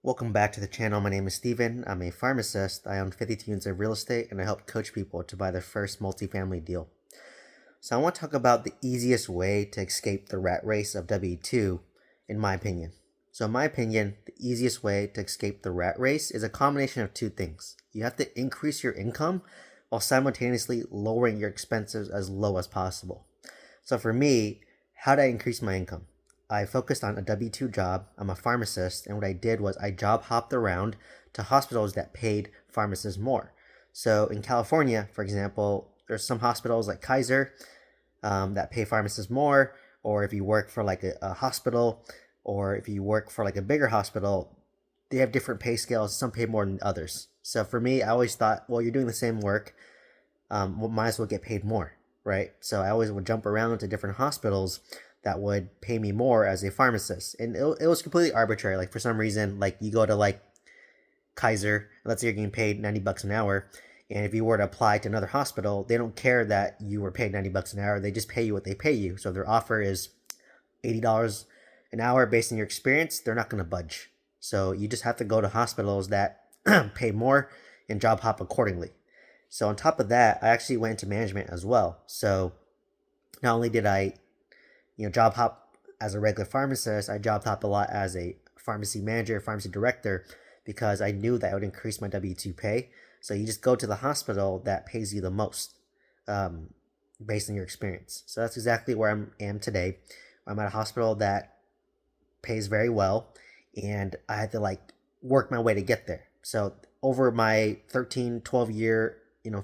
Welcome back to the channel. My name is Steven. I'm a pharmacist. I own 52 units of real estate and I help coach people to buy their first multifamily deal. So I want to talk about the easiest way to escape the rat race of W2, in my opinion. So in my opinion, the easiest way to escape the rat race is a combination of two things. You have to increase your income while simultaneously lowering your expenses as low as possible. So for me, how did I increase my income? I focused on a W2 job. I'm a pharmacist, and what I did was I job hopped around to hospitals that paid pharmacists more. So in California, for example, there's some hospitals like Kaiser that pay pharmacists more, or if you work for like a hospital, or if you work for like a bigger hospital, they have different pay scales. Some pay more than others. So for me, I always thought, well, you're doing the same work, might as well get paid more, right? So I always would jump around to different hospitals that would pay me more as a pharmacist. And it was completely arbitrary. Like for some reason, like you go to like Kaiser, let's say you're getting paid $90 an hour. And if you were to apply to another hospital, they don't care that you were paid $90 an hour. They just pay you what they pay you. So if their offer is $80 an hour based on your experience, they're not going to budge. So you just have to go to hospitals that pay more and job hop accordingly. So on top of that, I actually went into management as well. So not only did I job hop as a regular pharmacist, I job hop a lot as a pharmacy manager, pharmacy director, because I knew that I would increase my W2 pay. So you just go to the hospital that pays you the most based on your experience. So that's exactly where I am today. I'm at a hospital that pays very well, and I had to like work my way to get there. So over my 13, 12 year,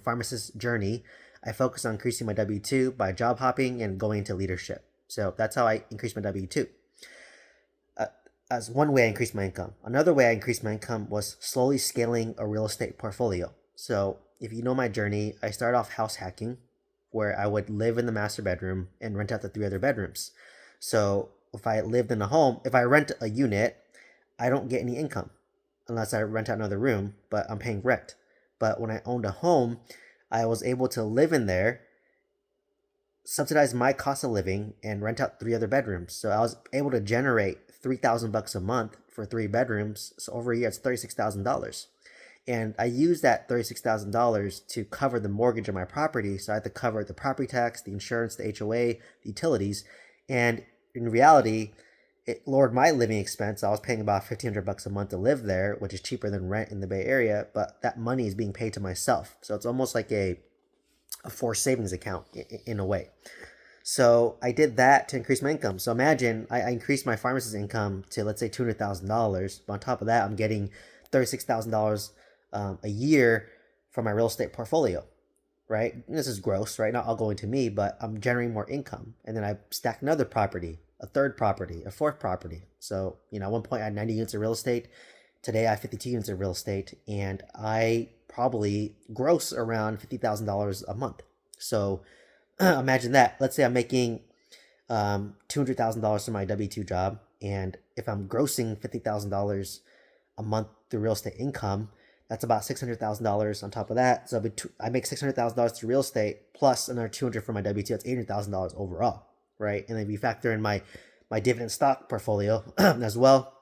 pharmacist journey, I focused on increasing my W2 by job hopping and going into leadership. So that's how I increased my W2. As one way I increased my income. Another way I increased my income was slowly scaling a real estate portfolio. So if you know my journey, I started off house hacking, where I would live in the master bedroom and rent out the 3 other bedrooms. So if I lived in a home, if I rent a unit, I don't get any income unless I rent out another room, but I'm paying rent. But when I owned a home, I was able to live in there, subsidize my cost of living, and rent out 3 other bedrooms. So I was able to generate $3,000 a month for 3 bedrooms. So over a year, it's $36,000. And I used that $36,000 to cover the mortgage of my property. So I had to cover the property tax, the insurance, the HOA, the utilities. And in reality, it lowered my living expense. I was paying about $1,500 a month to live there, which is cheaper than rent in the Bay Area, but that money is being paid to myself. So it's almost like a forced savings account in a way. So I did that to increase my income. So imagine I increased my pharmacist income to, let's say, $200,000. But on top of that, I'm getting $36,000 a year from my real estate portfolio, right? And this is gross, right? Not all going to me, but I'm generating more income. And then I stack another property, a third property, a fourth property. So, at one point I had 90 units of real estate. Today I have 52 units of real estate, and I probably gross around $50,000 a month. So imagine that. Let's say I'm making $200,000 from my W2 job, and if I'm grossing $50,000 a month through real estate income, that's about $600,000 on top of that. So I make $600,000 through real estate plus another $200 for my W2. That's $800,000 overall, right? And then if you factor in my dividend stock portfolio as well,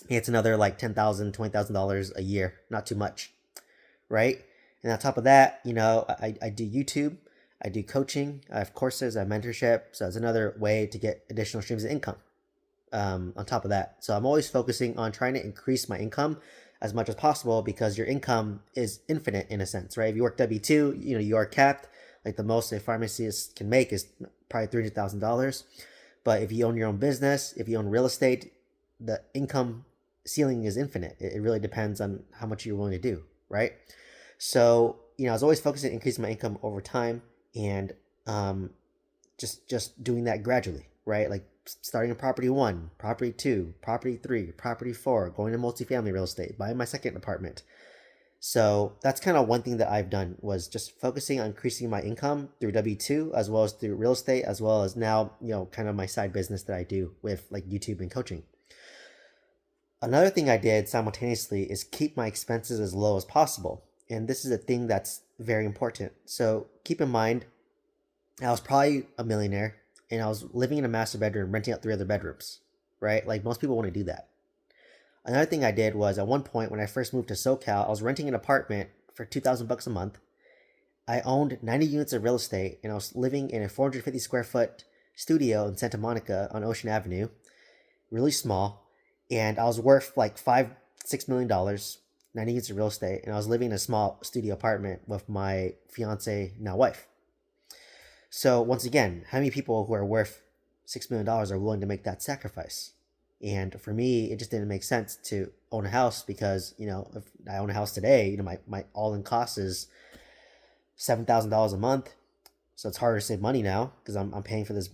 it's another like $10,000, $20,000 a year. Not too much, right? And on top of that, I do YouTube, I do coaching, I have courses, I have mentorship. So it's another way to get additional streams of income on top of that. So I'm always focusing on trying to increase my income as much as possible, because your income is infinite in a sense, right? If you work W2, you are capped. Like the most a pharmacist can make is probably $300,000. But if you own your own business, if you own real estate, the income ceiling is infinite. It really depends on how much you're willing to do, right? So, I was always focusing on increasing my income over time, and just doing that gradually, right? Like starting in property 1, property 2, property 3, property 4, going to multifamily real estate, buying my second apartment. So that's kind of one thing that I've done, was just focusing on increasing my income through W2 as well as through real estate, as well as now, kind of my side business that I do with like YouTube and coaching. Another thing I did simultaneously is keep my expenses as low as possible. And this is a thing that's very important. So keep in mind, I was probably a millionaire and I was living in a master bedroom, renting out 3 other bedrooms, right? Like most people want to do that. Another thing I did was at one point when I first moved to SoCal, I was renting an apartment for $2,000 a month. I owned 90 units of real estate, and I was living in a 450 square foot studio in Santa Monica on Ocean Avenue, really small. And I was worth like $5-6 million, 90 units of real estate, and I was living in a small studio apartment with my fiance, now wife. So once again, how many people who are worth $6 million are willing to make that sacrifice? And for me, it just didn't make sense to own a house because, if I own a house today, my all-in cost is $7,000 a month. So it's harder to save money now because I'm paying for this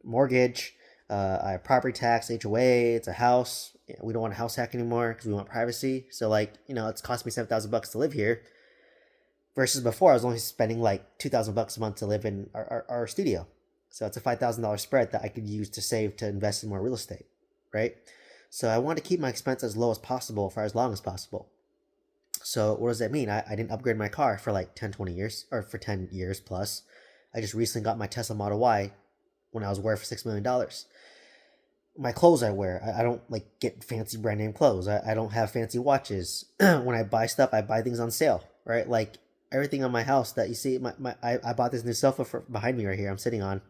mortgage. I have property tax, HOA. It's a house. We don't want a house hack anymore because we want privacy. So it's cost me $7,000 to live here. Versus before, I was only spending like $2,000 a month to live in our studio. So it's a $5,000 spread that I could use to save to invest in more real estate, right? So I want to keep my expense as low as possible for as long as possible. So what does that mean? I didn't upgrade my car for like 10, 20 years, or for 10 years plus. I just recently got my Tesla Model Y when I was worth $6 million. My clothes I wear, I don't like get fancy brand name clothes. I don't have fancy watches. When I buy stuff, I buy things on sale, right? Like everything on my house that you see, I bought this new sofa behind me right here I'm sitting on.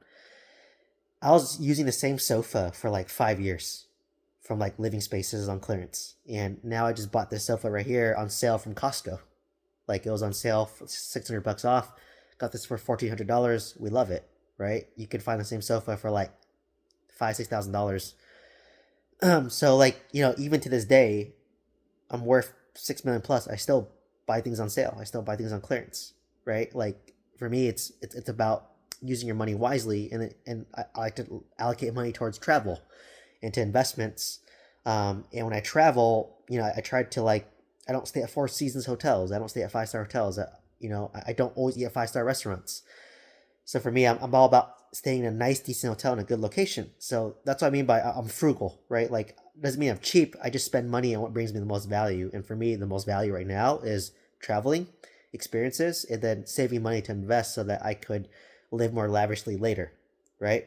I was using the same sofa for like 5 years from like Living Spaces on clearance. And now I just bought this sofa right here on sale from Costco. Like it was on sale for $600 off. Got this for $1,400. We love it, right? You could find the same sofa for like $5,000-6,000. So even to this day, I'm worth 6 million plus. I still buy things on sale. I still buy things on clearance, right? Like for me, it's about using your money wisely, and I like to allocate money towards travel, into investments. And when I travel, I try to I don't stay at Four Seasons hotels. I don't stay at 5-star hotels. I don't always eat at 5-star restaurants. So for me, I'm all about staying in a nice, decent hotel in a good location. So that's what I mean by I'm frugal, right? Like, doesn't mean I'm cheap. I just spend money on what brings me the most value. And for me, the most value right now is traveling, experiences, and then saving money to invest so that I could live more lavishly later, right?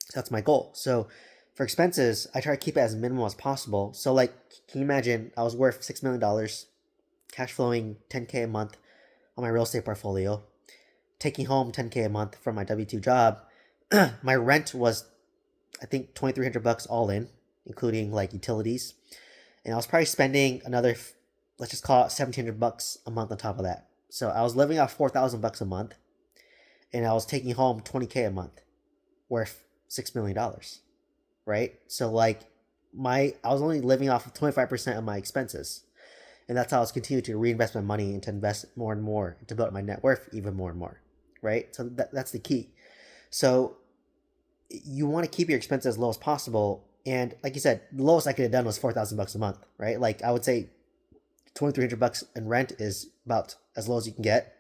So that's my goal. So for expenses, I try to keep it as minimal as possible. So can you imagine I was worth $6 million, cash flowing 10K a month on my real estate portfolio, taking home 10K a month from my W-2 job. My rent was, I think, $2,300 all in, including like utilities. And I was probably spending another, let's just call it $1,700 a month on top of that. So I was living off $4,000 a month, and I was taking home 20K a month, worth $6 million, right? So I was only living off of 25% of my expenses. And that's how I was continuing to reinvest my money and to invest more and more to build my net worth even more and more, right? So that's the key. So you want to keep your expenses as low as possible. And like you said, the lowest I could have done was $4,000 a month, right? Like I would say $2,300 in rent is about as low as you can get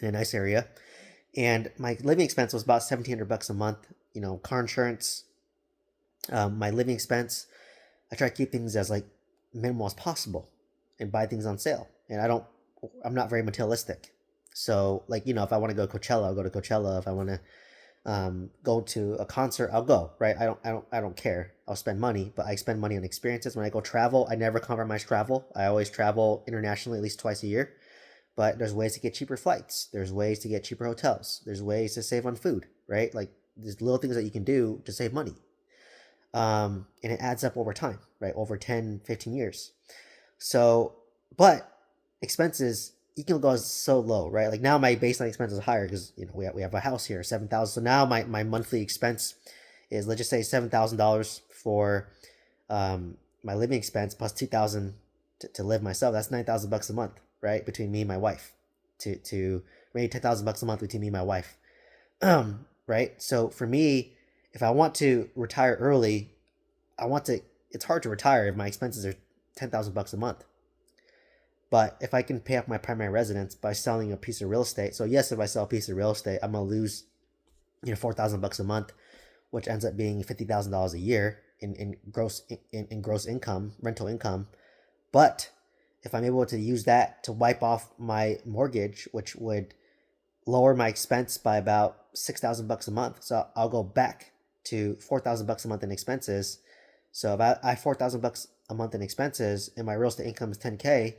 in a nice area. And my living expense was about $1,700 a month. Car insurance, my living expense. I try to keep things as minimal as possible and buy things on sale. And I'm not very materialistic. So if I want to go to Coachella, I'll go to Coachella. If I want to go to a concert, I'll go, right? I don't care. I'll spend money, but I spend money on experiences. When I go travel, I never compromise travel. I always travel internationally at least twice a year. But there's ways to get cheaper flights. There's ways to get cheaper hotels. There's ways to save on food, right? There's little things that you can do to save money. And it adds up over time, right? Over 10, 15 years. So, but expenses, you can go so low, right? Like now my baseline expense is higher because, we have a house here, 7,000. So now my monthly expense is, let's just say $7,000 for my living expense plus 2,000 to live myself. That's $9,000 a month, right? Between me and my wife to maybe $10,000 a month between me and my wife. Right? So for me, if I want to retire early, it's hard to retire if my expenses are $10,000 a month. But if I can pay off my primary residence by selling a piece of real estate, so yes, if I sell a piece of real estate, I'm gonna lose, $4,000 a month, which ends up being $50,000 a year in gross income, rental income. But if I'm able to use that to wipe off my mortgage, which would lower my expense by about $6,000 a month, so I'll go back to $4,000 a month in expenses. So if I have $4,000 a month in expenses and my real estate income is 10K,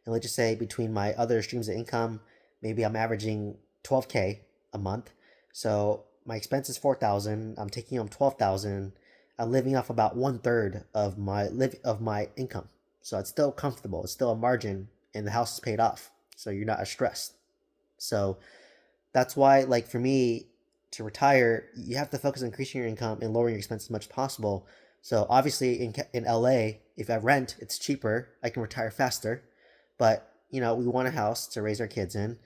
and let's just say between my other streams of income, maybe I'm averaging 12K a month. So my expense is 4,000. I'm taking home 12,000. I'm living off about 1/3 of my income. So it's still comfortable. It's still a margin, and the house is paid off. So you're not as stressed. So that's why, like for me, to retire, you have to focus on increasing your income and lowering your expenses as much as possible. So obviously, in LA, if I rent, it's cheaper. I can retire faster. But we want a house to raise our kids in.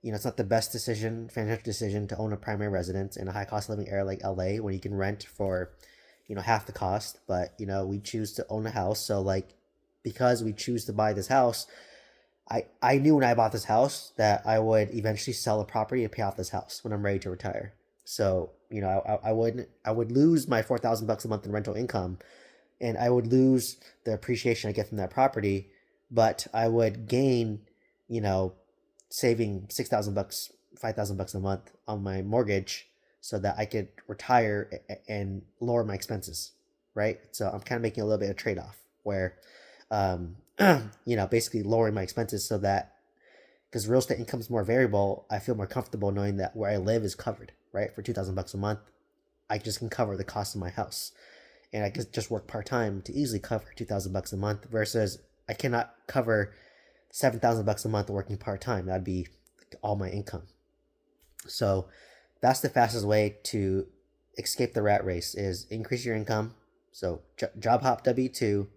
It's not the best financial decision to own a primary residence in a high cost living area like LA when you can rent for, half the cost. But, we choose to own a house. So like, because we choose to buy this house, I knew when I bought this house that I would eventually sell a property to pay off this house when I'm ready to retire. So, I would lose my $4,000 a month in rental income, and I would lose the appreciation I get from that property, but I would gain, you know, saving $6,000, $5,000 a month on my mortgage so that I could retire and lower my expenses, right? So I'm kind of making a little bit of trade off where, um, basically lowering my expenses so that because real estate income is more variable, I feel more comfortable knowing that where I live is covered, right? For $2,000 a month, I just can cover the cost of my house, and I could just work part time to easily cover $2,000 a month. Versus I cannot cover $7,000 a month working part time. That'd be all my income. So that's the fastest way to escape the rat race is increase your income. So job hop W2,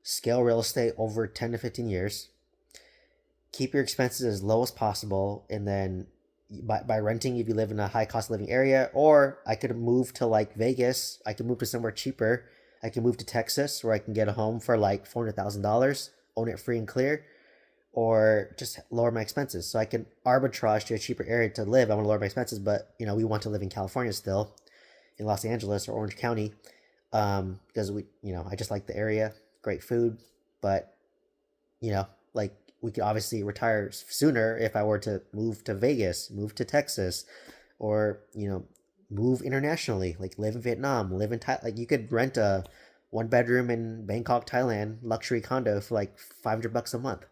scale real estate over 10 to 15 years, keep your expenses as low as possible, and then by renting if you live in a high cost living area, or I could move to like Vegas, I could move to somewhere cheaper. I can move to Texas where I can get a home for like $400,000, own it free and clear, or just lower my expenses. So I can arbitrage to a cheaper area to live. I want to lower my expenses, but we want to live in California still, in Los Angeles or Orange County, because I just like the area, great food, but like we could obviously retire sooner if I were to move to Vegas, move to Texas, or move internationally, like live in Vietnam, live in like you could rent a 1 bedroom in Bangkok, Thailand, luxury condo for like $500 a month.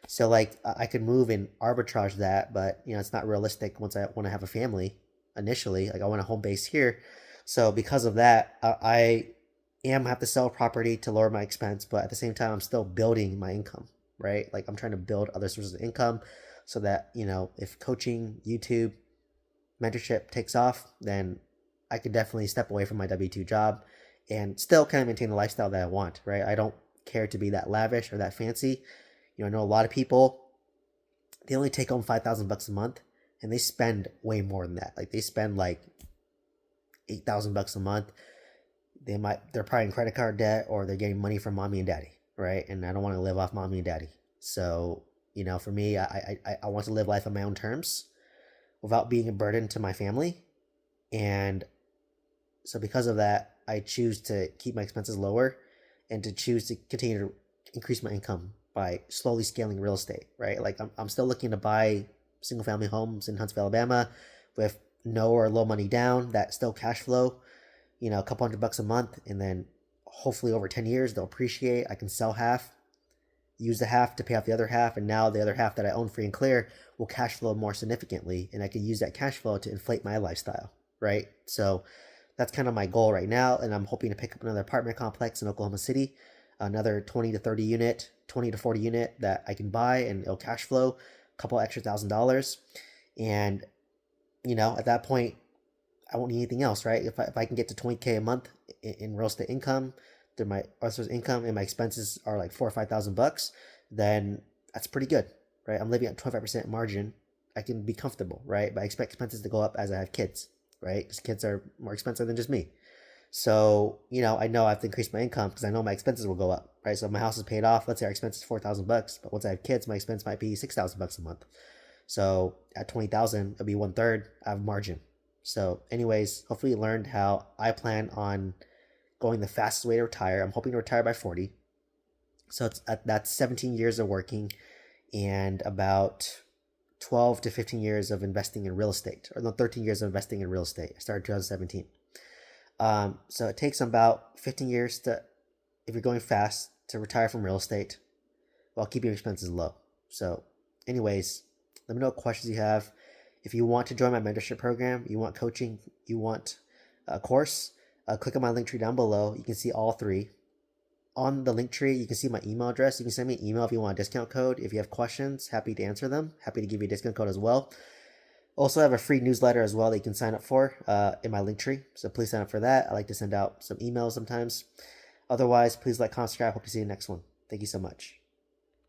So like I could move and arbitrage that, but it's not realistic once I want to have a family initially. Like I want a home base here. So because of that, I am have to sell property to lower my expense, but at the same time I'm still building my income, right? Like I'm trying to build other sources of income so that, if coaching, YouTube, mentorship takes off, then I could definitely step away from my W2 job and still kind of maintain the lifestyle that I want, right? I don't care to be that lavish or that fancy. I know a lot of people, they only take home $5,000 a month and they spend way more than that. Like they spend like $8,000 a month. They're probably in credit card debt or they're getting money from mommy and daddy, right? And I don't want to live off mommy and daddy. So, for me, I want to live life on my own terms without being a burden to my family. And so because of that, I choose to keep my expenses lower and to choose to continue to increase my income by slowly scaling real estate, right? Like I'm still looking to buy single family homes in Huntsville, Alabama with no or low money down that still cash flow, a couple $100 a month. And then hopefully over 10 years, they'll appreciate. I can sell half, use the half to pay off the other half. And now the other half that I own free and clear will cash flow more significantly. And I can use that cash flow to inflate my lifestyle, right? So that's kind of my goal right now. And I'm hoping to pick up another apartment complex in Oklahoma City, another 20 to 30 unit, 20 to 40 unit that I can buy and it'll cash flow a couple extra $1,000. And, at that point, I won't need anything else, right? If I can get to 20K a month in real estate income, through my other income, and my expenses are like $4,000 or $5,000, then that's pretty good, right? I'm living at 25% margin. I can be comfortable, right? But I expect expenses to go up as I have kids, right? Because kids are more expensive than just me. So, I know I have to increase my income because I know my expenses will go up, right? So if my house is paid off, let's say our expense is $4,000, but once I have kids, my expense might be $6,000 a month. So at 20,000, it'll be 1/3. I have margin. So anyways, hopefully you learned how I plan on going the fastest way to retire. I'm hoping to retire by 40. So that's 17 years of working and about 12 to 15 years of investing in real estate, or no, 13 years of investing in real estate. I started 2017. So it takes about 15 years if you're going fast, to retire from real estate while keeping your expenses low. So, anyways, let me know what questions you have. If you want to join my mentorship program, you want coaching, you want a course, click on my link tree down below. You can see all three. On the link tree, you can see my email address. You can send me an email if you want a discount code. If you have questions, happy to answer them. Happy to give you a discount code as well. Also, I have a free newsletter as well that you can sign up for in my link tree. So please sign up for that. I like to send out some emails sometimes. Otherwise, please like, comment, subscribe. Hope to see you in the next one. Thank you so much.